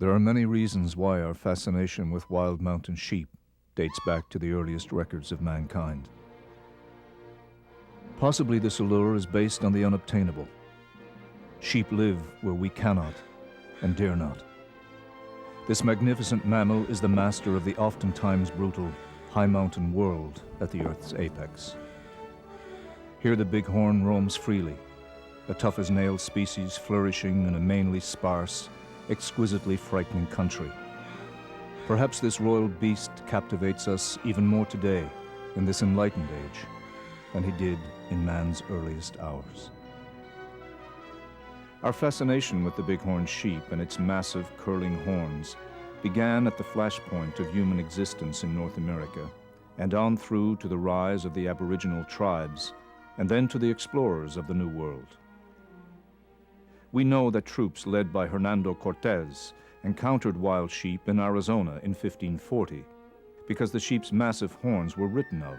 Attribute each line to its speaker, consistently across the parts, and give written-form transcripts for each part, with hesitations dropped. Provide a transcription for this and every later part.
Speaker 1: There are many reasons why our fascination with wild mountain sheep dates back to the earliest records of mankind. Possibly this allure is based on the unobtainable. Sheep live where we cannot and dare not. This magnificent mammal is the master of the oftentimes brutal high mountain world at the Earth's apex. Here the bighorn roams freely, a tough-as-nails species flourishing in a mainly sparse, exquisitely frightening country. Perhaps this royal beast captivates us even more today in this enlightened age than he did in man's earliest hours. Our fascination with the bighorn sheep and its massive curling horns began at the flashpoint of human existence in North America and on through to the rise of the Aboriginal tribes and then to the explorers of the New World. We know that troops led by Hernando Cortez encountered wild sheep in Arizona in 1540 because the sheep's massive horns were written of.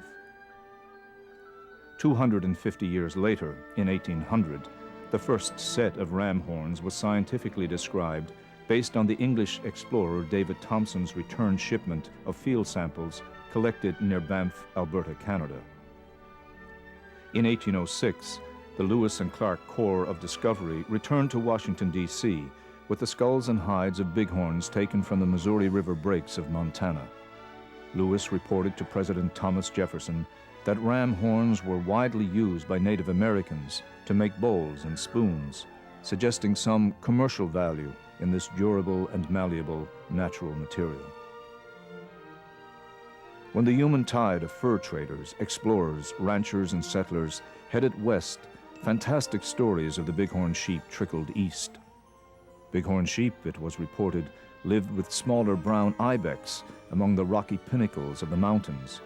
Speaker 1: 250 years later, in 1800, the first set of ram horns was scientifically described based on the English explorer David Thompson's return shipment of field samples collected near Banff, Alberta, Canada. In 1806, the Lewis and Clark Corps of Discovery returned to Washington, D.C. with the skulls and hides of bighorns taken from the Missouri River breaks of Montana. Lewis reported to President Thomas Jefferson that ram horns were widely used by Native Americans to make bowls and spoons, suggesting some commercial value in this durable and malleable natural material. When the human tide of fur traders, explorers, ranchers, and settlers headed west, fantastic stories of the bighorn sheep trickled east. Bighorn sheep, it was reported, lived with smaller brown ibex among the rocky pinnacles of the mountains,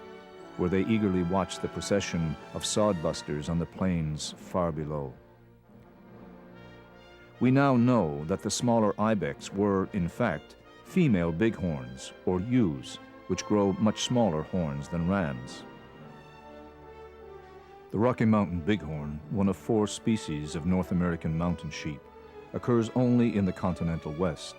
Speaker 1: where they eagerly watched the procession of sodbusters on the plains far below. We now know that the smaller ibex were, in fact, female bighorns, or ewes, which grow much smaller horns than rams. The Rocky Mountain bighorn, one of 4 species of North American mountain sheep, occurs only in the continental West.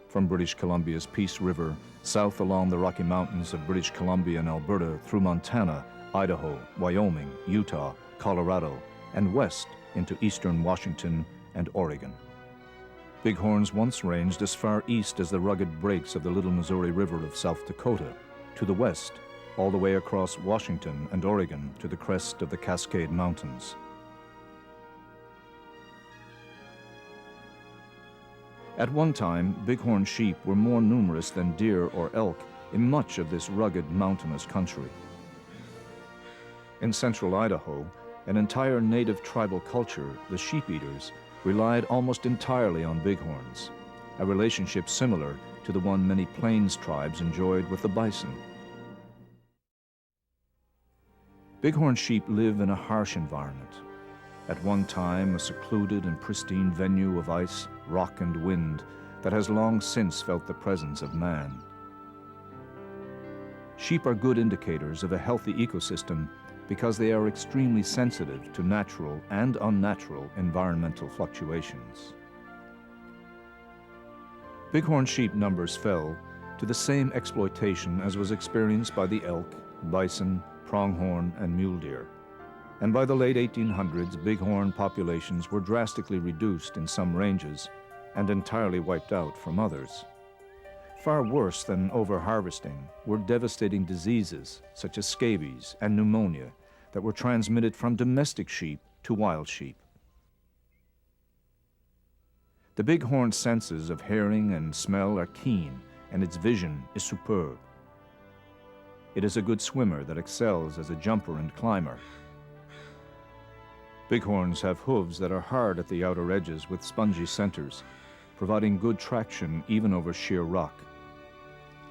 Speaker 1: From British Columbia's Peace River, south along the Rocky Mountains of British Columbia and Alberta, through Montana, Idaho, Wyoming, Utah, Colorado, and west into eastern Washington and Oregon. Bighorns once ranged as far east as the rugged breaks of the Little Missouri River of South Dakota, to the west, all the way across Washington and Oregon to the crest of the Cascade Mountains. At one time, bighorn sheep were more numerous than deer or elk in much of this rugged mountainous country. In central Idaho, an entire native tribal culture, the sheep-eaters, relied almost entirely on bighorns, a relationship similar to the one many plains tribes enjoyed with the bison. Bighorn sheep live in a harsh environment. At one time, a secluded and pristine venue of ice, rock, and wind that has long since felt the presence of man. Sheep are good indicators of a healthy ecosystem because they are extremely sensitive to natural and unnatural environmental fluctuations. Bighorn sheep numbers fell to the same exploitation as was experienced by the elk, bison, pronghorn, and mule deer. And by the late 1800s, bighorn populations were drastically reduced in some ranges and entirely wiped out from others. Far worse than overharvesting were devastating diseases such as scabies and pneumonia that were transmitted from domestic sheep to wild sheep. The bighorn's senses of hearing and smell are keen, and its vision is superb. It is a good swimmer that excels as a jumper and climber. Bighorns have hooves that are hard at the outer edges with spongy centers, providing good traction even over sheer rock.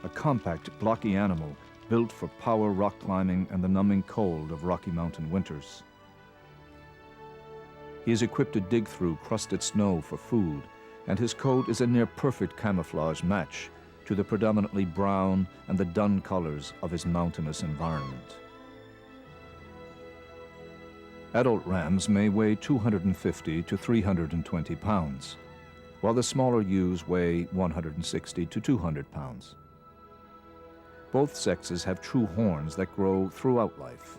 Speaker 1: A compact, blocky animal built for power rock climbing and the numbing cold of Rocky Mountain winters. He is equipped to dig through crusted snow for food, and his coat is a near-perfect camouflage match to the predominantly brown and the dun colors of his mountainous environment. Adult rams may weigh 250 to 320 pounds. while the smaller ewes weigh 160 to 200 pounds. Both sexes have true horns that grow throughout life.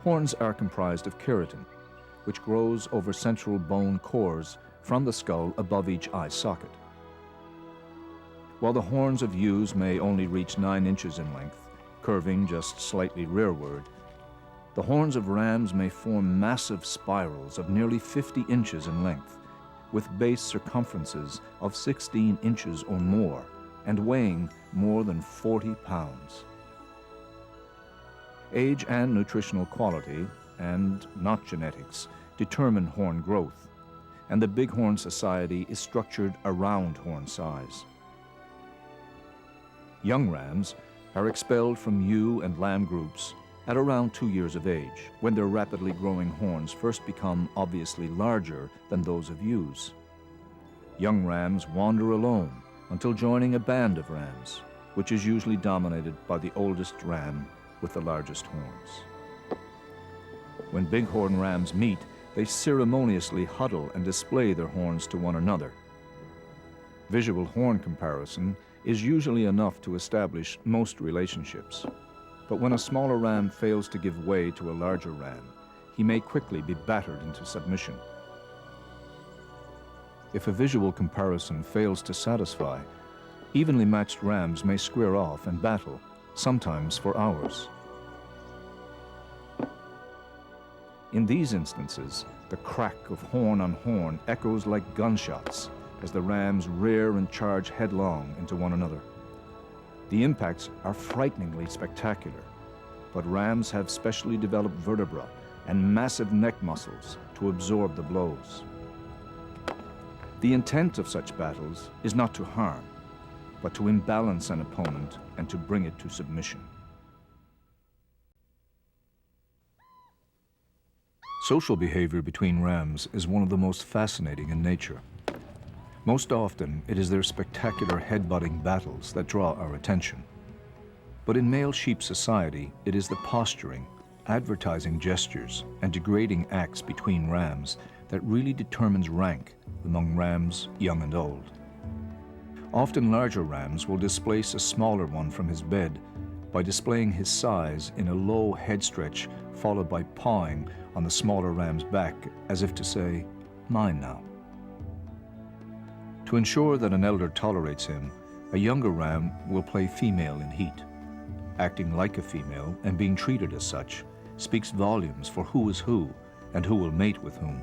Speaker 1: Horns are comprised of keratin, which grows over central bone cores from the skull above each eye socket. While the horns of ewes may only reach 9 inches in length, curving just slightly rearward, the horns of rams may form massive spirals of nearly 50 inches in length, with base circumferences of 16 inches or more, and weighing more than 40 pounds. Age and nutritional quality, and not genetics, determine horn growth, and the Bighorn society is structured around horn size. Young rams are expelled from ewe and lamb groups at around 2 years of age, when their rapidly growing horns first become obviously larger than those of ewes. Young rams wander alone until joining a band of rams, which is usually dominated by the oldest ram with the largest horns. When bighorn rams meet, they ceremoniously huddle and display their horns to one another. Visual horn comparison is usually enough to establish most relationships. But when a smaller ram fails to give way to a larger ram, he may quickly be battered into submission. If a visual comparison fails to satisfy, evenly matched rams may square off and battle, sometimes for hours. In these instances, the crack of horn on horn echoes like gunshots as the rams rear and charge headlong into one another. The impacts are frighteningly spectacular, but rams have specially developed vertebrae and massive neck muscles to absorb the blows. The intent of such battles is not to harm, but to imbalance an opponent and to bring it to submission. Social behavior between rams is one of the most fascinating in nature. Most often, it is their spectacular head-butting battles that draw our attention. But in male sheep society, it is the posturing, advertising gestures, and degrading acts between rams that really determines rank among rams young and old. Often larger rams will displace a smaller one from his bed by displaying his size in a low head stretch followed by pawing on the smaller ram's back as if to say, "Mine now." To ensure that an elder tolerates him, a younger ram will play female in heat. Acting like a female and being treated as such speaks volumes for who is who and who will mate with whom.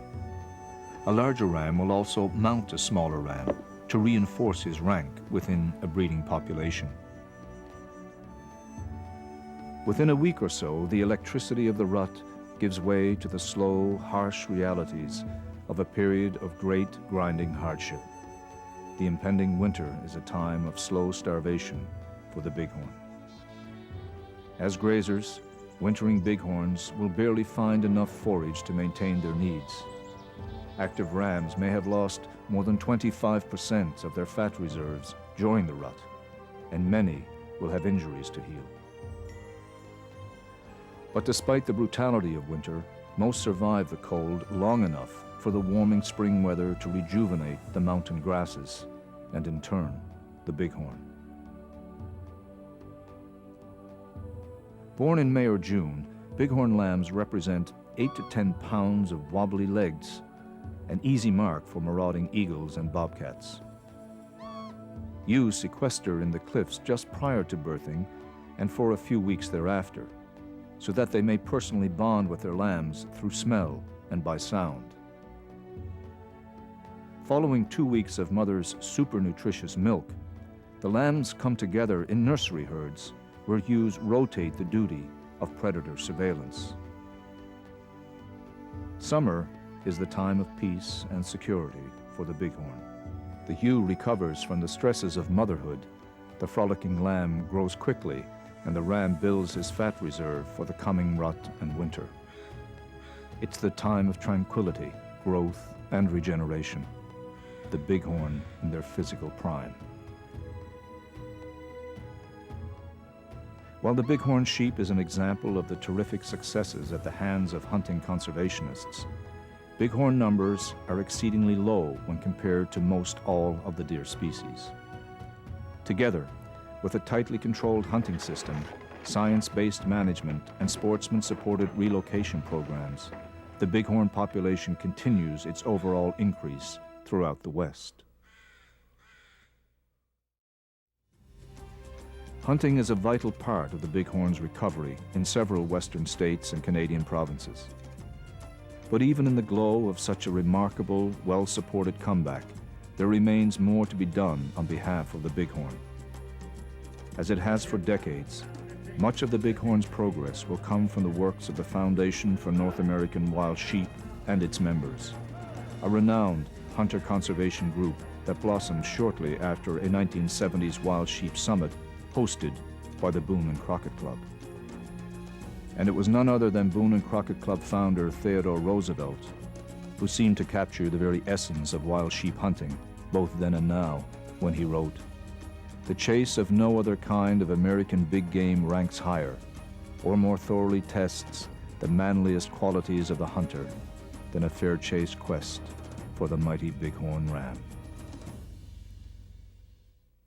Speaker 1: A larger ram will also mount a smaller ram to reinforce his rank within a breeding population. Within a week or so, the electricity of the rut gives way to the slow, harsh realities of a period of great grinding hardship. The impending winter is a time of slow starvation for the bighorn. As grazers, wintering bighorns will barely find enough forage to maintain their needs. Active rams may have lost more than 25% of their fat reserves during the rut, and many will have injuries to heal. But despite the brutality of winter, most survive the cold long enough for the warming spring weather to rejuvenate the mountain grasses, and in turn, the bighorn. Born in May or June, bighorn lambs represent 8 to 10 pounds of wobbly legs, an easy mark for marauding eagles and bobcats. Ewes sequester in the cliffs just prior to birthing and for a few weeks thereafter, so that they may personally bond with their lambs through smell and by sound. Following 2 weeks of mother's super nutritious milk, the lambs come together in nursery herds where ewes rotate the duty of predator surveillance. Summer is the time of peace and security for the bighorn. The ewe recovers from the stresses of motherhood, the frolicking lamb grows quickly, and the ram builds his fat reserve for the coming rut and winter. It's the time of tranquility, growth, and regeneration. The bighorn in their physical prime. While the bighorn sheep is an example of the terrific successes at the hands of hunting conservationists, Bighorn numbers are exceedingly low when compared to most all of the deer species. Together, with a tightly controlled hunting system, science-based management, and sportsman-supported relocation programs, the bighorn population continues its overall increase throughout the West. Hunting is a vital part of the bighorn's recovery in several western states and Canadian provinces. But even in the glow of such a remarkable, well-supported comeback, there remains more to be done on behalf of the bighorn. As it has for decades, much of the bighorn's progress will come from the works of the Foundation for North American Wild Sheep and its members, a renowned hunter conservation group that blossomed shortly after a 1970s Wild Sheep Summit hosted by the Boone and Crockett Club. And it was none other than Boone and Crockett Club founder Theodore Roosevelt who seemed to capture the very essence of wild sheep hunting, both then and now, when he wrote, "The chase of no other kind of American big game ranks higher, or more thoroughly tests the manliest qualities of the hunter than a fair chase quest for the mighty bighorn ram."